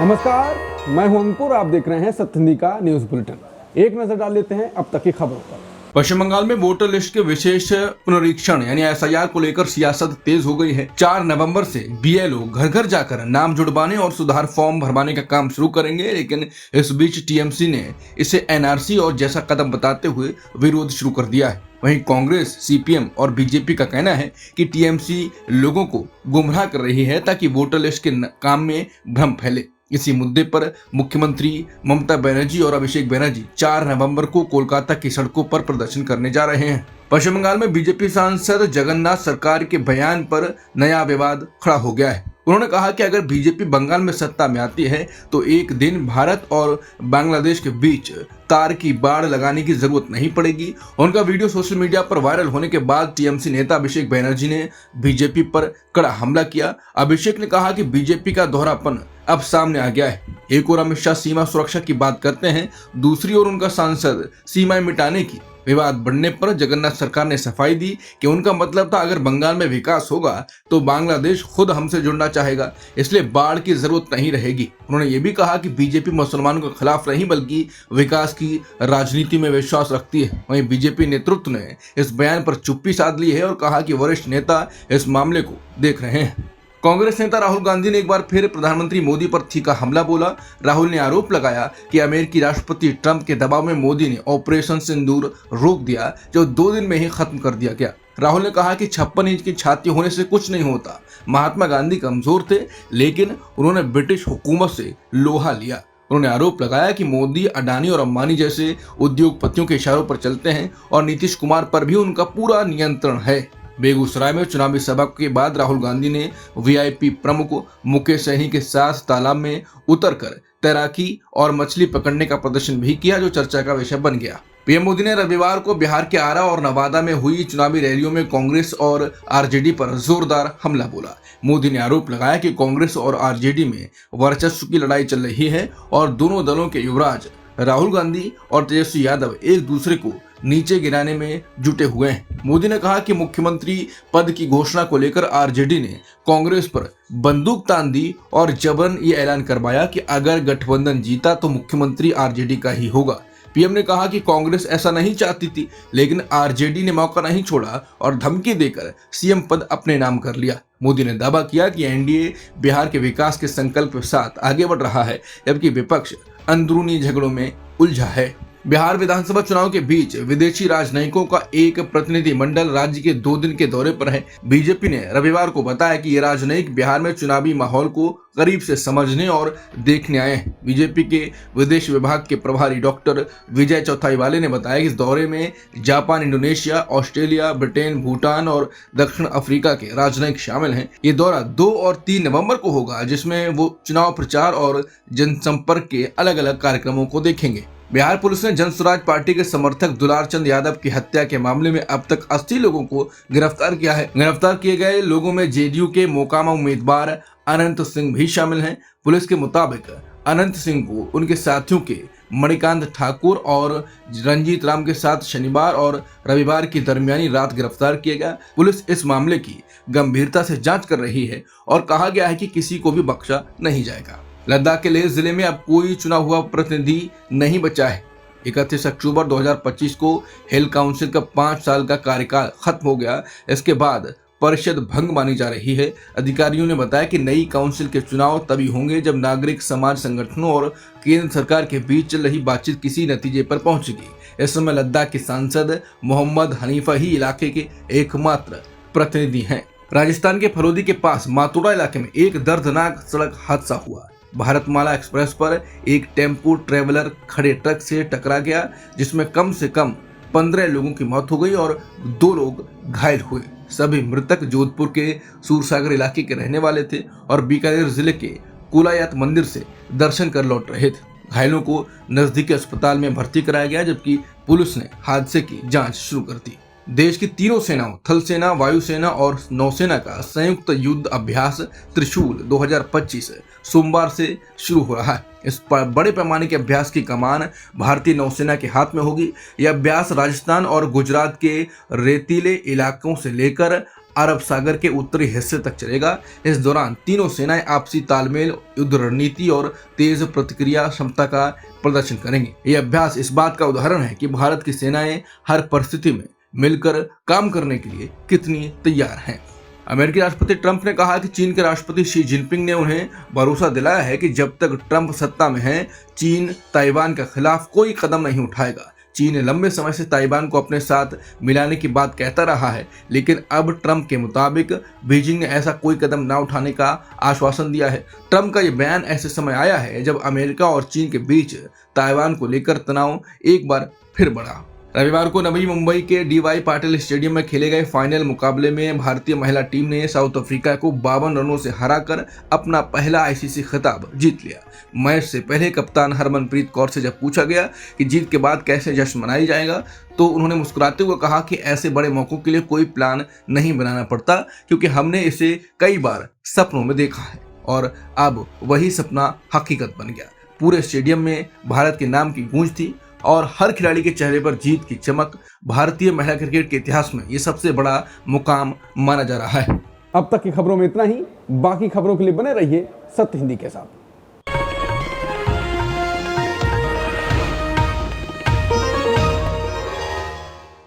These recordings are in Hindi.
नमस्कार, मैं हूं अंकुर। आप देख रहे हैं सत्यनिधि का न्यूज बुलेटिन। एक नजर डाल लेते हैं अब तक की खबरों पर। पश्चिम बंगाल में वोटर लिस्ट के विशेष पुनरीक्षण यानी एसआईआर को लेकर सियासत तेज हो गई है। 4 नवंबर से बीएलओ घर घर जाकर नाम जुड़वाने और सुधार फॉर्म भरवाने का काम शुरू करेंगे, लेकिन इस बीच टीएमसी ने इसे एनआरसी और जैसा कदम बताते हुए विरोध शुरू कर दिया है। वहीं कांग्रेस, सीपीएम और बीजेपी का कहना है कि टीएमसी लोगों को गुमराह कर रही है ताकि वोटर लिस्ट के काम में भ्रम फैले। इसी मुद्दे पर मुख्यमंत्री ममता बनर्जी और अभिषेक बनर्जी 4 नवंबर को कोलकाता की सड़कों पर प्रदर्शन करने जा रहे हैं। पश्चिम बंगाल में बीजेपी सांसद जगन्नाथ सरकार के बयान पर नया विवाद खड़ा हो गया है। उन्होंने कहा कि अगर बीजेपी बंगाल में सत्ता में आती है तो एक दिन भारत और बांग्लादेश के बीच तार की बाड़ लगाने की जरूरत नहीं पड़ेगी। उनका वीडियो सोशल मीडिया पर वायरल होने के बाद टीएमसी नेता अभिषेक बनर्जी ने बीजेपी पर कड़ा हमला किया। अभिषेक ने कहा कि बीजेपी का दोहरापन अब सामने आ गया है। एक ओर अमित शाह सीमा सुरक्षा की बात करते हैं, दूसरी ओर उनका सांसद सीमाएं मिटाने की। विवाद बढ़ने पर जगन्नाथ सरकार ने सफाई दी कि उनका मतलब था अगर बंगाल में विकास होगा तो बांग्लादेश खुद हमसे जुड़ना चाहेगा, इसलिए बाढ़ की जरूरत नहीं रहेगी। उन्होंने ये भी कहा कि बीजेपी मुसलमानों के खिलाफ नहीं बल्कि विकास की राजनीति में विश्वास रखती है। वहीं बीजेपी नेतृत्व ने इस बयान पर चुप्पी साध ली है और कहा कि वरिष्ठ नेता इस मामले को देख रहे हैं। कांग्रेस नेता राहुल गांधी ने एक बार फिर प्रधानमंत्री मोदी पर तीखा हमला बोला। राहुल ने आरोप लगाया कि अमेरिकी राष्ट्रपति ट्रंप के दबाव में मोदी ने ऑपरेशन सिंदूर रोक दिया, जो 2 दिन में ही खत्म कर दिया गया। राहुल ने कहा कि 56 इंच की छाती होने से कुछ नहीं होता। महात्मा गांधी कमजोर थे, लेकिन उन्होंने ब्रिटिश हुकूमत से लोहा लिया। उन्होंने आरोप लगाया कि मोदी, अडानी और अंबानी जैसे उद्योगपतियों के इशारों पर चलते हैं और नीतीश कुमार पर भी उनका पूरा नियंत्रण है। बेगूसराय में चुनावी सभा के बाद राहुल गांधी ने वीआईपी प्रमुख मुकेश सहनी के साथ तालाब में उतरकर तैराकी और मछली पकड़ने का प्रदर्शन भी किया, जो चर्चा का विषय बन गया। पीएम मोदी ने रविवार को बिहार के आरा और नवादा में हुई चुनावी रैलियों में कांग्रेस और आरजेडी पर जोरदार हमला बोला। मोदी ने आरोप लगाया कि कांग्रेस और आरजेडी में वर्चस्व की लड़ाई चल रही है और दोनों दलों के युवराज राहुल गांधी और तेजस्वी यादव एक दूसरे को नीचे गिराने में जुटे हुए हैं। मोदी ने कहा कि मुख्यमंत्री पद की घोषणा को लेकर आरजेडी ने कांग्रेस पर बंदूक तान दी और जबरन ये ऐलान करवाया कि अगर गठबंधन जीता तो मुख्यमंत्री आरजेडी का ही होगा। पीएम ने कहा कि कांग्रेस ऐसा नहीं चाहती थी, लेकिन आरजेडी ने मौका नहीं छोड़ा और धमकी देकर सीएम पद अपने नाम कर लिया। मोदी ने दावा किया कि एनडीए बिहार के विकास के संकल्प के साथ आगे बढ़ रहा है, जबकि विपक्ष अंदरूनी झगड़ों में उलझा है। बिहार विधानसभा चुनाव के बीच विदेशी राजनयिकों का एक प्रतिनिधिमंडल राज्य के 2 दिन के दौरे पर है। बीजेपी ने रविवार को बताया कि ये राजनयिक बिहार में चुनावी माहौल को करीब से समझने और देखने आए हैं। बीजेपी के विदेश विभाग के प्रभारी डॉक्टर विजय चौथाईवाले ने बताया कि इस दौरे में Japan, Indonesia, Australia, Britain, Bhutan और दक्षिण अफ्रीका के राजनयिक शामिल हैं। ये दौरा 2 और 3 नवंबर को होगा, जिसमें वो चुनाव प्रचार और जनसंपर्क के अलग अलग कार्यक्रमों को देखेंगे। बिहार पुलिस ने जन स्वराज पार्टी के समर्थक दुलार चंद यादव की हत्या के मामले में अब तक 80 लोगों को गिरफ्तार किया है। गिरफ्तार किए गए लोगों में जेडीयू के मोकामा उम्मीदवार अनंत सिंह भी शामिल हैं। पुलिस के मुताबिक अनंत सिंह को उनके साथियों के मणिकांत ठाकुर और रंजीत राम के साथ शनिवार और रविवार की दरमियानी रात गिरफ्तार किया गया। पुलिस इस मामले की गंभीरता से जांच कर रही है और कहा गया है कि किसी को भी बख्शा नहीं जाएगा। लद्दाख के लेह जिले में अब कोई चुना हुआ प्रतिनिधि नहीं बचा है। 31 अक्टूबर 2025 को हिल काउंसिल का 5 साल का कार्यकाल खत्म हो गया। इसके बाद परिषद भंग मानी जा रही है। अधिकारियों ने बताया कि नई काउंसिल के चुनाव तभी होंगे जब नागरिक समाज संगठनों और केंद्र सरकार के बीच चल रही बातचीत किसी नतीजे पर पहुंचेगी। इस समय लद्दाख के सांसद मोहम्मद हनीफा ही इलाके के एकमात्र प्रतिनिधि हैं। राजस्थान के फलोदी के पास मातोड़ा इलाके में एक दर्दनाक सड़क हादसा हुआ। भारतमाला एक्सप्रेस पर एक टेम्पो ट्रेवलर खड़े ट्रक से टकरा गया, जिसमें कम से कम 15 लोगों की मौत हो गई और 2 लोग घायल हुए। सभी मृतक जोधपुर के सूरसागर इलाके के रहने वाले थे और बीकानेर जिले के कुलायत मंदिर से दर्शन कर लौट रहे थे। घायलों को नजदीकी अस्पताल में भर्ती कराया गया, जबकि पुलिस ने हादसे की जांच शुरू कर दी। देश की तीनों सेनाओं थल सेना, वायुसेना और नौसेना का संयुक्त युद्ध अभ्यास त्रिशूल 2025 सोमवार से शुरू हो रहा है। इस बड़े पैमाने के अभ्यास की कमान भारतीय नौसेना के हाथ में होगी। यह अभ्यास राजस्थान और गुजरात के रेतीले इलाकों से लेकर अरब सागर के उत्तरी हिस्से तक चलेगा। इस दौरान तीनों सेनाएं आपसी तालमेल, युद्ध रणनीति और तेज प्रतिक्रिया क्षमता का प्रदर्शन करेंगे। यह अभ्यास इस बात का उदाहरण है कि भारत की सेनाएं हर परिस्थिति में मिलकर काम करने के लिए कितनी तैयार हैं। अमेरिकी राष्ट्रपति ट्रंप ने कहा कि चीन के राष्ट्रपति शी जिनपिंग ने उन्हें भरोसा दिलाया है कि जब तक ट्रंप सत्ता में है, चीन ताइवान के खिलाफ कोई कदम नहीं उठाएगा। चीन लंबे समय से ताइवान को अपने साथ मिलाने की बात कहता रहा है, लेकिन अब ट्रंप के मुताबिक बीजिंग ने ऐसा कोई कदम न उठाने का आश्वासन दिया है। ट्रंप का यह बयान ऐसे समय आया है जब अमेरिका और चीन के बीच ताइवान को लेकर तनाव एक बार फिर बढ़ा। रविवार को नवी मुंबई के डीवाई पाटिल स्टेडियम में खेले गए फाइनल मुकाबले में भारतीय महिला टीम ने साउथ अफ्रीका को 52 रनों से हराकर अपना पहला आईसीसी खिताब जीत लिया। मैच से पहले कप्तान हरमनप्रीत कौर से जब पूछा गया कि जीत के बाद कैसे जश्न मनाया जाएगा, तो उन्होंने मुस्कुराते हुए कहा कि ऐसे बड़े मौकों के लिए कोई प्लान नहीं बनाना पड़ता, क्योंकि हमने इसे कई बार सपनों में देखा है और अब वही सपना हकीकत बन गया। पूरे स्टेडियम में भारत के नाम की गूंज थी और हर खिलाड़ी के चेहरे पर जीत की चमक। भारतीय महिला क्रिकेट के इतिहास में ये सबसे बड़ा मुकाम माना जा रहा है। अब तक की खबरों में इतना ही। बाकी खबरों के लिए बने रहिए सत्य हिंदी के साथ।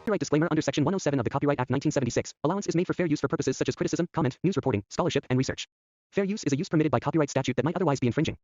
Copyright disclaimer under Section 107 of the Copyright Act 1976. Allowance is made for fair use for purposes such as criticism, comment, news reporting, scholarship, and research. Fair use is a use permitted by copyright statute that might otherwise be infringing.